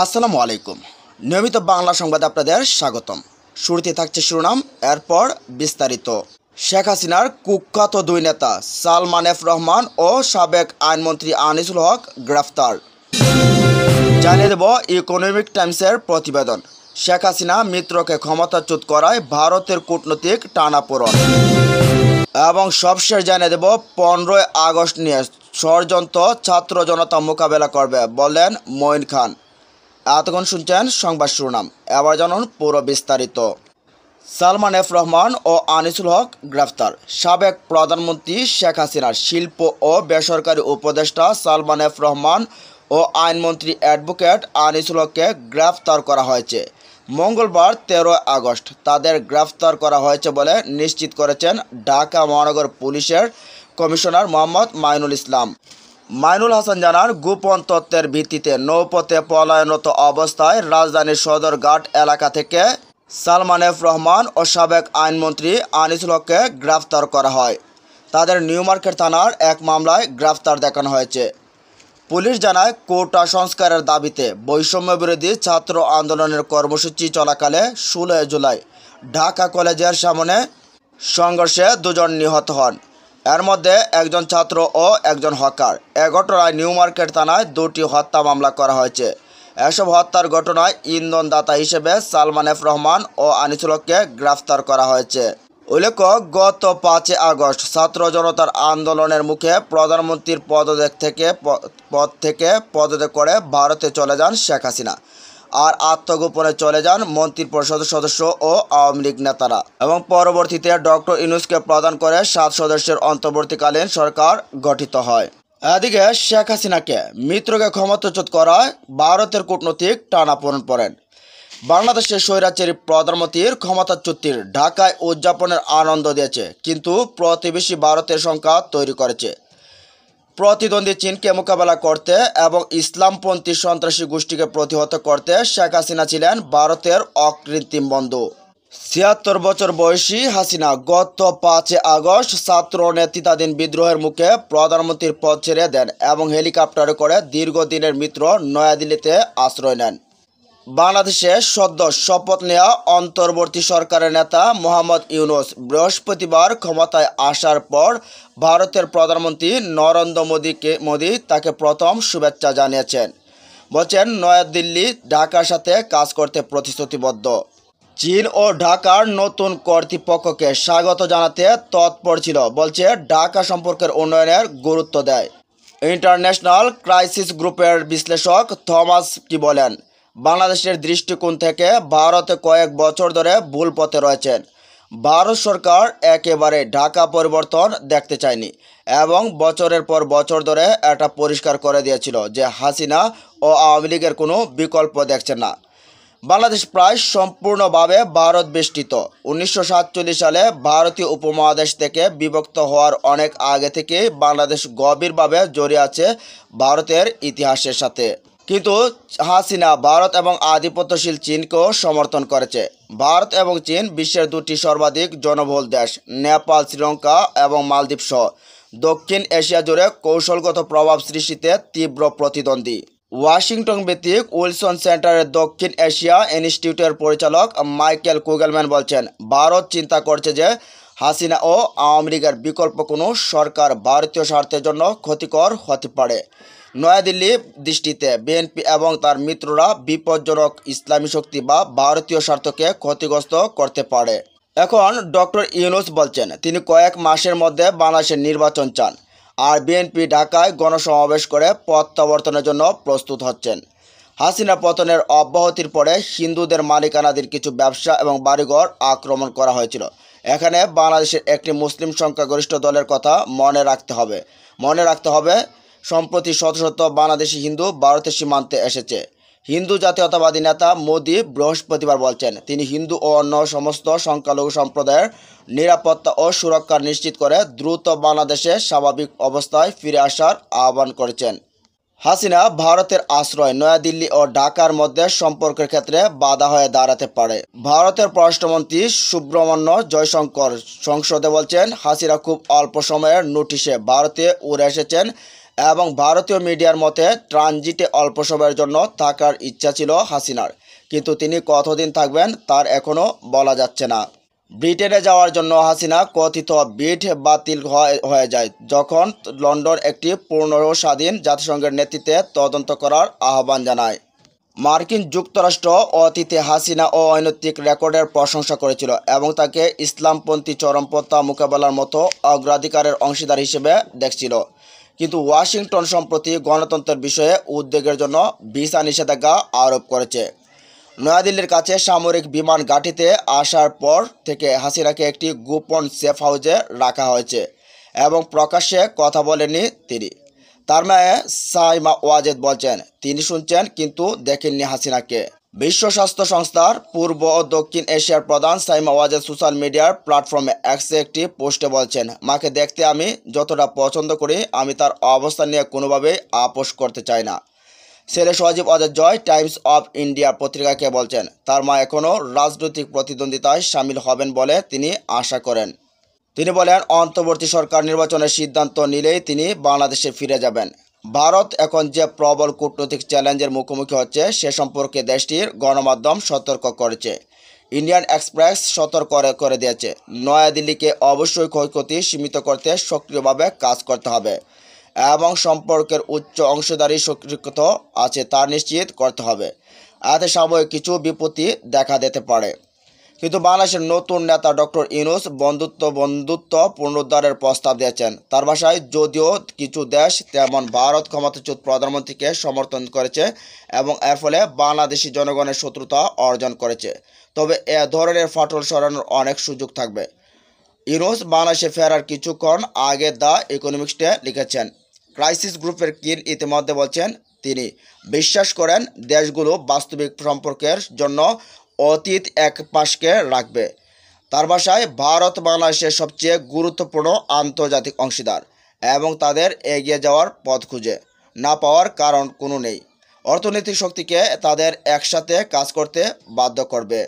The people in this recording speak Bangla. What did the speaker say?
আসসালামু আলাইকুম। নিয়মিত বাংলা সংবাদে আপনাদের স্বাগতম। শুরুতে থাকছে শিরোনাম, এরপর বিস্তারিত। শেখ হাসিনার কুখ্যাত দুই নেতা সালমান এফ রহমান ও সাবেক আইনমন্ত্রী আনিসুল হক গ্রেফতার। জানিয়ে দেব ইকোনমিক টাইমসের প্রতিবেদন। শেখ হাসিনা মিত্রকে ক্ষমতাচ্যুত করায় ভারতের কূটনৈতিক টানাপোড়েন। এবং সবশেষ জানিয়ে দেব 15ই আগস্ট নিয়ে ষড়যন্ত্র ছাত্র জনতা মোকাবেলা করবে বললেন মঈন খান। এতক্ষণ শুনছেন সংবাদ শিরোনাম, এবার জানুন পুরো বিস্তারিত। সালমান এফ রহমান ও আনিসুল হক গ্রেফতার। সাবেক প্রধানমন্ত্রী শেখ হাসিনার শিল্প ও বেসরকারি উপদেষ্টা সালমান এফ রহমান ও আইনমন্ত্রী অ্যাডভোকেট আনিসুল হককে গ্রেফতার করা হয়েছে। মঙ্গলবার 13 আগস্ট তাদের গ্রেফতার করা হয়েছে বলে নিশ্চিত করেছেন ঢাকা মহানগর পুলিশের কমিশনার মোহাম্মদ মাইনুল ইসলাম। মাইনুল হাসান জানান, গোপন তথ্যের ভিত্তিতে নৌপথে পলায়নরত অবস্থায় রাজধানীর সদরঘাট এলাকা থেকে সালমান এফ রহমান ও সাবেক আইনমন্ত্রী আনিসুল হককে গ্রেফতার করা হয়। তাদের নিউ মার্কেট থানার এক মামলায় গ্রেফতার দেখানো হয়েছে। পুলিশ জানায়, কোটা সংস্কারের দাবিতে বৈষম্য বিরোধী ছাত্র আন্দোলনের কর্মসূচি চলাকালে 16 জুলাই ঢাকা কলেজের সামনে সংঘর্ষে দুজন নিহত হন। এর মধ্যে একজন ছাত্র ও একজন হকার। এ ঘটনায় নিউ মার্কেট থানায় 2টি হত্যা মামলা করা হয়েছে। এসব হত্যার ঘটনায় ইন্ধনদাতা হিসেবে সালমান এফ রহমান ও আনিসুল হককে গ্রেফতার করা হয়েছে। উল্লেখ্য, গত 5 আগস্ট ছাত্র জনতার আন্দোলনের মুখে প্রধানমন্ত্রীর পদ থেকে পদত্যাগ করে ভারতে চলে যান শেখ হাসিনা, আর আত্মগোপনে চলে যান মন্ত্রিপরিষদ সদস্য ও আওয়ামী লীগ নেতারা, এবং পরবর্তীতে ডক্টর ইউনূসকে প্রদান করে 7 সদস্যের অন্তর্বর্তীকালীন সরকার গঠিত হয়। এদিকে শেখ হাসিনাকে মিত্রকে ক্ষমতাচ্যুত করায় ভারতের কূটনৈতিক টানাপোড়েন পড়েন। বাংলাদেশের স্বৈরাচারী প্রধানমন্ত্রীর ক্ষমতাচ্যুতির ঢাকায় উদযাপনের আনন্দ দিয়েছে, কিন্তু প্রতিবেশী ভারতের সংখ্যা তৈরি করেছে। প্রতিদ্বন্দ্বী চীনকে মোকাবেলা করতে এবং ইসলামপন্থী সন্ত্রাসী গোষ্ঠীকে প্রতিহত করতে শেখ হাসিনা ছিলেন ভারতের অকৃত্রিম বন্ধু। 76 বছর বয়সী হাসিনা গত 5 আগস্ট ছাত্র নেতৃত্বাধীন বিদ্রোহের মুখে প্রধানমন্ত্রীর পদ ছেড়ে দেন এবং হেলিকপ্টারে করে দীর্ঘদিনের মিত্র নয়াদিল্লিতে আশ্রয় নেন। বাংলাদেশে সদ্য শপথ নেওয়া অন্তর্বর্তী সরকারের নেতা মোহাম্মদ ইউনূস বৃহস্পতিবার ক্ষমতায় আসার পর ভারতের প্রধানমন্ত্রী নরেন্দ্র মোদী তাকে প্রথম শুভেচ্ছা জানিয়েছেন। বলছেন, নয়াদিল্লি ঢাকার সাথে কাজ করতে প্রতিশ্রুতিবদ্ধ। চীন ও ঢাকার নতুন কর্তৃপক্ষকে স্বাগত জানাতে তৎপর ছিল, বলছে ঢাকা সম্পর্কের উন্নয়নের গুরুত্ব দেয়। ইন্টারন্যাশনাল ক্রাইসিস গ্রুপের বিশ্লেষক থমাস কি বলেন, বাংলাদেশের দৃষ্টিকোণ থেকে ভারতে কয়েক বছর ধরে ভুল পথে রয়েছেন। ভারত সরকার একেবারে ঢাকা পরিবর্তন দেখতে চায়নি এবং বছরের পর বছর ধরে এটা পরিষ্কার করে দিয়েছিল যে হাসিনা ও আওয়ামী লীগের কোনো বিকল্প দেখছেন না। বাংলাদেশ প্রায় সম্পূর্ণভাবে ভারত বেষ্টিত। 1947 সালে ভারতীয় উপমহাদেশ থেকে বিভক্ত হওয়ার অনেক আগে থেকেই বাংলাদেশ গভীরভাবে জড়িয়ে আছে ভারতের ইতিহাসের সাথে। কিন্তু হাসিনা ভারত এবং আধিপত্যশীল চীনকেও সমর্থন করেছে। ভারত এবং চীন বিশ্বের 2টি সর্বাধিক জনবহুল দেশ, নেপাল, শ্রীলঙ্কা এবং মালদ্বীপ সহ দক্ষিণ এশিয়া জুড়ে কৌশলগত প্রভাব সৃষ্টিতে তীব্র প্রতিদ্বন্দ্বী। ওয়াশিংটন ভিত্তিক উইলসন সেন্টারের দক্ষিণ এশিয়া ইনস্টিটিউটের পরিচালক মাইকেল কুগেলম্যান বলছেন, ভারত চিন্তা করছে যে হাসিনা ও আওয়ামী লীগের বিকল্প কোনো সরকার ভারতীয় স্বার্থের জন্য ক্ষতিকর হতে পারে। নয়াদিল্লি দৃষ্টিতে বিএনপি এবং তার মিত্ররা বিপজ্জনক ইসলামী শক্তি বা ভারতীয় স্বার্থকে ক্ষতিগ্রস্ত করতে পারে। এখন ডক্টর ইউনূস বলছেন, তিনি কয়েক মাসের মধ্যে বাংলাদেশের নির্বাচন চান, আর বিএনপি ঢাকায় গণসমাবেশ করে প্রত্যাবর্তনের জন্য প্রস্তুত হচ্ছেন। হাসিনা পতনের অব্যাহতির পরে হিন্দুদের মালিকানাধীন কিছু ব্যবসা এবং বাড়িঘর আক্রমণ করা হয়েছিল। এখানে বাংলাদেশের একটি মুসলিম সংখ্যাগরিষ্ঠ দলের কথা মনে রাখতে হবে। সম্প্রতি শত শত বাংলাদেশি হিন্দু ভারতের সীমান্তে এসেছে। হিন্দু জাতীয়তাবাদী নেতা মোদি বৃহস্পতিবার বলছেন, তিনি হিন্দু ও অন্য সমস্ত সংখ্যালঘু সম্প্রদায়ের নিরাপত্তা ও সুরক্ষা নিশ্চিত করে দ্রুত বাংলাদেশে স্বাভাবিক অবস্থায় ফিরে আসার আহ্বান করেছেন। হাসিনা ভারতের আশ্রয় নয়াদিল্লি ও ঢাকার মধ্যে সম্পর্কের ক্ষেত্রে বাধা হয়ে দাঁড়াতে পারে। ভারতের পররাষ্ট্রমন্ত্রী সুব্রমণ্য জয়শঙ্কর সংসদে বলছেন, হাসিনা খুব অল্প সময়ের নোটিশে ভারতে উড়ে এসেছেন এবং ভারতীয় মিডিয়ার মতে ট্রানজিটে অল্প সময়ের জন্য থাকার ইচ্ছা ছিল হাসিনার, কিন্তু তিনি কতদিন থাকবেন তার এখনও বলা যাচ্ছে না। ব্রিটেনে যাওয়ার জন্য হাসিনা কথিত বিড বাতিল হয়ে যায় যখন লন্ডন একটি পূর্ণ স্বাধীন জাতিসংঘের নেতৃত্বে তদন্ত করার আহ্বান জানায়। মার্কিন যুক্তরাষ্ট্র অতীতে হাসিনা ও অনৈতিক রেকর্ডের প্রশংসা করেছিল এবং তাকে ইসলামপন্থী চরমপন্থা মোকাবেলার মতো অগ্রাধিকারের অংশীদার হিসেবে দেখছিল, কিন্তু ওয়াশিংটন সম্প্রতি গণতন্ত্রের বিষয়ে উদ্বেগের জন্য ভিসা নিষেধাজ্ঞা আরোপ করেছে। নয়াদিল্লির কাছে সামরিক বিমান ঘাঁটিতে আসার পর থেকে হাসিনাকে একটি গোপন সেফ হাউসে রাখা হয়েছে এবং প্রকাশ্যে কথা বলেননি তিনি। তার মেয়ে সাইমা ওয়াজেদ বলছেন, তিনি শুনছেন কিন্তু দেখেননি হাসিনাকে। বিশ্ব স্বাস্থ্য সংস্থার পূর্ব ও দক্ষিণ এশিয়ার প্রধান সাইমা ওয়াজেদ সোশ্যাল মিডিয়ার প্ল্যাটফর্মে এক্সে একটি পোস্টে বলছেন, মাকে দেখতে আমি যতটা পছন্দ করি, আমি তার অবস্থান নিয়ে কোনোভাবেই আপোষ করতে চাই না। ছেলে Sajeeb Wazed Joy Times of India পত্রিকাকে বলছেন, তার মা এখনও রাজনৈতিক প্রতিদ্বন্দ্বিতায় সামিল হবেন বলে তিনি আশা করেন। তিনি বলেন, অন্তর্বর্তী সরকার নির্বাচনের সিদ্ধান্ত নিলেই তিনি বাংলাদেশে ফিরে যাবেন। ভারত এখন যে প্রবল কূটনৈতিক চ্যালেঞ্জের মুখোমুখি হচ্ছে সে সম্পর্কে দেশটির গণমাধ্যম সতর্ক করেছে। ইন্ডিয়ান এক্সপ্রেস সতর্ক করে দিয়েছে, নয়াদিল্লিকে অবশ্যই ক্ষয়ক্ষতি সীমিত করতে সক্রিয়ভাবে কাজ করতে হবে এবং সম্পর্কের উচ্চ অংশীদারি স্বীকৃত আছে তা নিশ্চিত করতে হবে। এতে সাময়িক কিছু বিপত্তি দেখা দিতে পারে, কিন্তু বাংলাদেশের নতুন নেতা ডক্টর ইউনূস বন্ধুত্ব পুনরুদ্ধারের প্রস্তাব দিয়েছেন। তার ভাষায়, যদিও কিছু দেশ তেমন ভারত ক্ষমতাচ্যুত প্রধানমন্ত্রীকে সমর্থন করেছে এবং এর ফলে বাংলাদেশি জনগণের শত্রুতা অর্জন করেছে, তবে এ ধরনের ফাটল সরানোর অনেক সুযোগ থাকবে। ইউনূস বাংলাদেশে ফেরার কিছুক্ষণ আগে দ্য ইকোনমিস্টে লিখেছেন। ক্রাইসিস গ্রুপের কিন ইতিমধ্যে বলছেন, তিনি বিশ্বাস করেন দেশগুলো বাস্তবিক সম্পর্কের জন্য অতীত এক পাশকে রাখবে। তার ভাষায়, ভারত বাংলাদেশের সবচেয়ে গুরুত্বপূর্ণ আন্তর্জাতিক অংশীদার এবং তাদের এগিয়ে যাওয়ার পথ খুঁজে না পাওয়ার কারণ কোনো নেই। অর্থনৈতিক শক্তিকে তাদের একসাথে কাজ করতে বাধ্য করবে।